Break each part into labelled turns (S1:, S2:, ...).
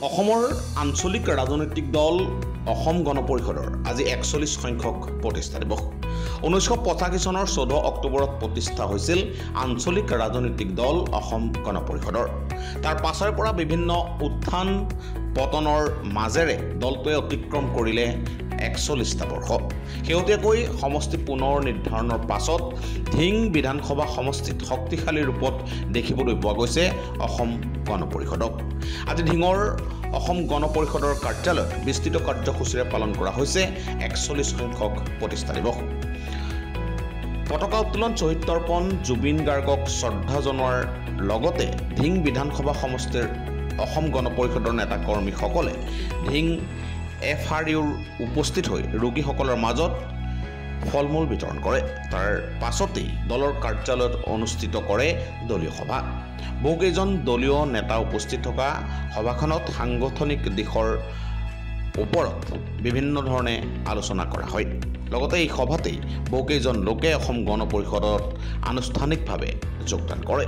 S1: অসমৰ আঞ্চলিক ৰাজনৈতিক দল অসম গণ পৰিষদৰ আজি ৪১ সংখ্যক প্ৰতিষ্ঠা দিৱস। ১৯৮৫ চনৰ ১৪ অক্টোবৰত প্ৰতিষ্ঠা হৈছিল আঞ্চলিক ৰাজনৈতিক দল অসম গণ পৰিষদৰ। তাৰ পাছৰে পৰা বিভিন্ন উত্থান পতনৰ মাজেৰে দলটোৱে অতিক্ৰম কৰিলে ৪১টা বৰ্ষ। শেহতীয়াকৈ সমষ্টি পুনৰ নিৰ্ধাৰণৰ পাছত ধিং বিধানসভা সমষ্টিত শক্তিশালী ৰূপত দেখিবলৈ পোৱা গৈছে অসম গণ পৰিষদক। আজি ধিঙৰ অসম গণ পৰিষদৰ কাৰ্যালয়ত বিস্তৃত কাৰ্যসূচীৰে পালন কৰা হৈছে ৪১ সংখ্যক প্ৰতিষ্ঠা দিৱস। পতাকা উত্তোলন, শ্বহীদ তৰ্পণ, জুবিন গাৰ্গক শ্ৰদ্ধা জনোৱাৰ লগতে ধিং বিধানসভা সমষ্টিৰ অসম গণ পৰিষদৰ নেতা কৰ্মীসকলে ধিং FRUৰ উপস্থিত হৈ ৰোগীসকলৰ মাজত ফল মূল বিতৰণ কৰে। তাৰ পাছতেই দলৰ কাৰ্যালয়ত অনুষ্ঠিত কৰে দলীয় সভা। বহুকেইজন দলীয় নেতা উপস্থিত থকা সভাখনত সাংগঠনিক দিশৰ ওপৰত বিভিন্ন ধৰণে আলোচনা কৰা হয়। লগতে এই সভাতেই বহুকেইজন লোকে অসম গণ পৰিষদত আনুষ্ঠানিকভাৱে যোগদান কৰে।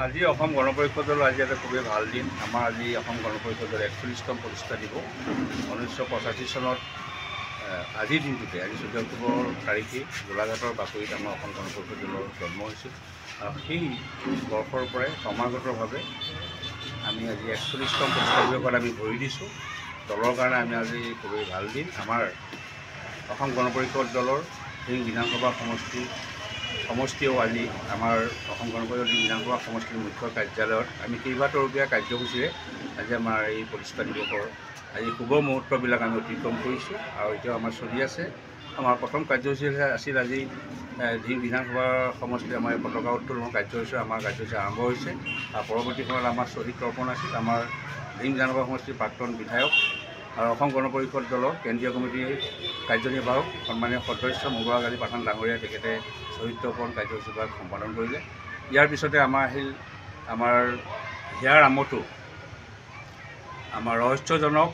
S2: আজি অসম গণ পৰিষদৰ আজি এটা খুবেই ভাল দিন। আমাৰ আজি অসম গণ পৰিষদৰ ৪১তম প্ৰতিষ্ঠা দিৱস। ১৯৮৫ চনত আজিৰ দিনটোতে আজি ১৪ অক্টোবৰ তাৰিখে গোলাঘাটৰ বাকৰিত আমাৰ অসম গণ পৰিষদ দলৰ জন্ম হৈছিল। আৰু সেই বৰ্ষৰ পৰাই ক্ৰমাগতভাৱে আমি আজি ৪১তম প্ৰতিষ্ঠা দিৱসত আমি ভৰি দিছোঁ। দলৰ কাৰণে আমি আজি খুবেই ভাল দিন। আমাৰ অসম গণ পৰিষদ দলৰ ধিং বিধানসভা সমষ্টিও আজি আমাৰ অসম গণ পৰিষদ বিধানসভা সমষ্টিৰ মুখ্য কাৰ্যালয়ত আমি কেইবাতৰপীয়া কাৰ্যসূচীৰে আজি আমাৰ এই প্ৰতিষ্ঠা দিৱসৰ আজি শুভ মুহূৰ্তবিলাক আমি অতিক্ৰম কৰিছোঁ আৰু এতিয়াও আমাৰ চলি আছে। আমাৰ প্ৰথম কাৰ্যসূচী আছিল আজি ধিং বিধানসভা সমষ্টিৰ আমাৰ পতাকা উত্তোলনৰ কাৰ্যসূচী আৰম্ভ হৈছে। আৰু পৰৱৰ্তী সময়ত আমাৰ শ্বহীদ তৰ্পণ আছিল। আমাৰ ধিং বিধানসভা সমষ্টিৰ প্ৰাক্তন বিধায়ক আৰু অসম গণ পৰিষদ দলৰ কেন্দ্ৰীয় কমিটিৰ কাৰ্যনিৰ্বাহক সন্মানীয় সদস্য মুবাৰক আলী পাঠান ডাঙৰীয়া তেখেতে শ্বহীদ তৰ্পণ কাৰ্যসূচীভাগ সম্পাদন কৰিলে। ইয়াৰ পিছতে আমাৰ আহিল আমাৰ হিয়াৰ আমঠু আমাৰ ৰহস্যজনক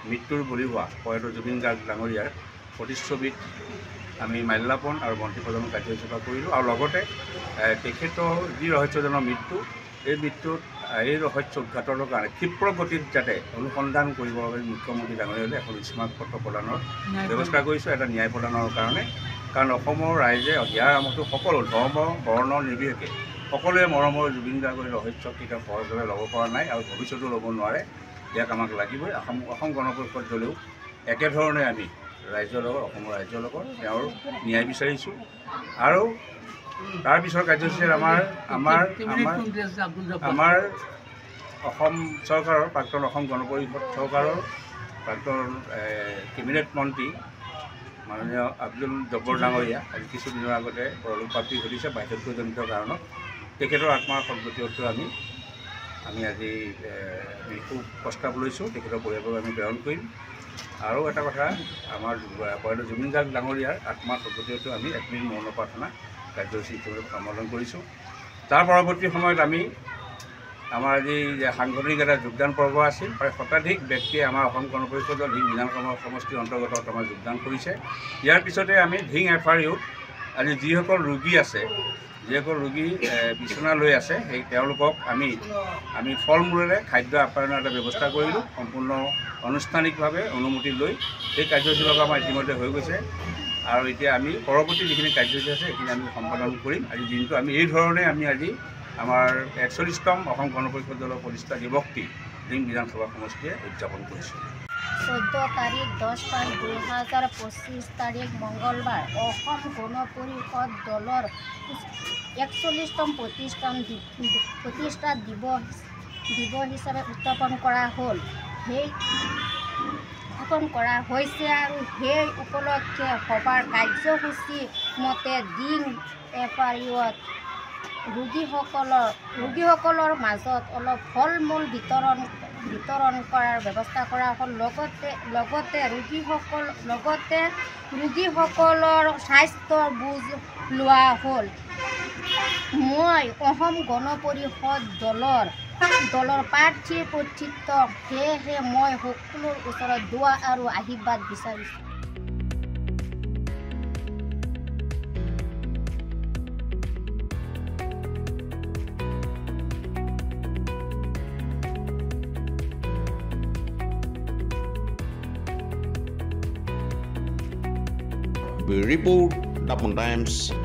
S2: মৃত্যুৰ বলি হোৱা প্ৰয়াত জুবিন গাৰ্গ ডাঙৰীয়াৰ প্ৰতিচ্ছবিত আমি মাল্যাৰ্পণ আৰু বন্তি প্ৰদান কাৰ্যসূচীভাগ কৰিলোঁ। আৰু লগতে তেখেতৰ যি ৰহস্যজনক মৃত্যু, এই মৃত্যুত এই ৰহস্য উদঘাটনৰ কাৰণে ক্ষীপ্ৰ গতিত যাতে অনুসন্ধান কৰিবৰ বাবে মুখ্যমন্ত্ৰী ডাঙৰীয়ালে এখন স্মাৰকপত্ৰ প্ৰদানৰ ব্যৱস্থা কৰিছোঁ, এটা ন্যায় প্ৰদানৰ কাৰণে। কাৰণ অসমৰ ৰাইজে হিয়াৰ আমঠু সকলো ধৰ্ম বৰ্ণ নিৰ্বিশেষে সকলোৱে মৰমৰ জুবিন গাৰ্গৰ ৰহস্য কেতিয়াও সহজভাৱে ল'ব পৰা নাই আৰু ভৱিষ্যতেও ল'ব নোৱাৰে। ইয়াক আমাক লাগিবই। অসম গণ পৰিষদ দলেও একেধৰণে আমি ৰাইজৰ লগত অসমৰ ৰাইজৰ লগত তেওঁৰ ন্যায় বিচাৰিছোঁ। আৰু তাৰ পিছৰ কাৰ্যসূচী আমাৰ অসম চৰকাৰৰ প্ৰাক্তন অসম গণ পৰিষদ চৰকাৰৰ প্ৰাক্তন কেবিনেট মন্ত্ৰী মাননীয় আব্দুল জব্বৰ ডাঙৰীয়া আজি কিছুদিনৰ আগতে পৰলোকপ্ৰাপ্তি ঘটিছে বাৰ্ধক্যজনিত কাৰণত। তেখেতৰ আত্মাৰ সদ্গতি অৰ্থে আমি আজি শোক প্ৰস্তাৱ লৈছোঁ। তেখেতৰ পৰিয়ালক আমি প্ৰেৰণ কৰিম। আৰু এটা কথা, আমাৰ প্ৰয়াত জুবিন গাৰ্গ ডাঙৰীয়াৰ আত্মাৰ সদ্গতি অৰ্থে আমি ১ মিনিট মৌন প্ৰাৰ্থনা কাৰ্যসূচী হিচাপে সম্বোধন কৰিছোঁ। তাৰ পৰৱৰ্তী সময়ত আমাৰ আজি সাংগঠনিক এটা যোগদান পৰ্ব আছিল। প্ৰায় শতাধিক ব্যক্তিয়ে আমাৰ অসম গণ পৰিষদৰ ধিং বিধানসভা সমষ্টিৰ অন্তৰ্গত আমাৰ যোগদান কৰিছে। ইয়াৰ পিছতে আমি ধিং FRUত আজি যিসকল ৰোগী আছে, যিসকল ৰোগী বিচনা লৈ আছে, সেই তেওঁলোকক আমি ফল মূলেৰে খাদ্য আপ্যায়নৰ এটা ব্যৱস্থা কৰিলোঁ। সম্পূৰ্ণ আনুষ্ঠানিকভাৱে অনুমতি লৈ সেই কাৰ্যসূচীভাগ আমাৰ ইতিমধ্যে হৈ গৈছে। আৰু এতিয়া আমি পৰৱৰ্তী যিখিনি কাৰ্যসূচী আছে সেইখিনি আমি সম্পাদন কৰিম। আজি দিনটো আমি এই ধৰণে আজি আমাৰ ৪১তম অসম গণ পৰিষদ দলৰ প্ৰতিষ্ঠা দিৱসটি ধিং বিধানসভা সমষ্টিয়ে উদযাপন কৰিছোঁ।
S3: 14 তাৰিখ 10/5/2025 তাৰিখ মঙলবাৰ অসম গণ পৰিষদ দলৰ ৪১তম প্ৰতিষ্ঠা দিৱস হিচাপে উদযাপন কৰা হৈছে। আৰু সেই উপলক্ষে সভাৰ কাৰ্যসূচী মতে ধিং FRUত ৰোগীসকলৰ মাজত অলপ ফল মূল বিতৰণ কৰাৰ ব্যৱস্থা কৰা হ'ল। লগতে ৰোগীসকলৰ স্বাস্থ্যৰ বুজ লোৱা হ'ল। মই অসম গণ পৰিষদ দলৰ প্ৰাৰ্থীৰ প্ৰতিনিধিত্ব, সেয়েহে মই সকলোৰে ওচৰত দুৱা আৰু আশীৰ্বাদ বিচাৰিছোঁ।
S1: Report, Dapan Times.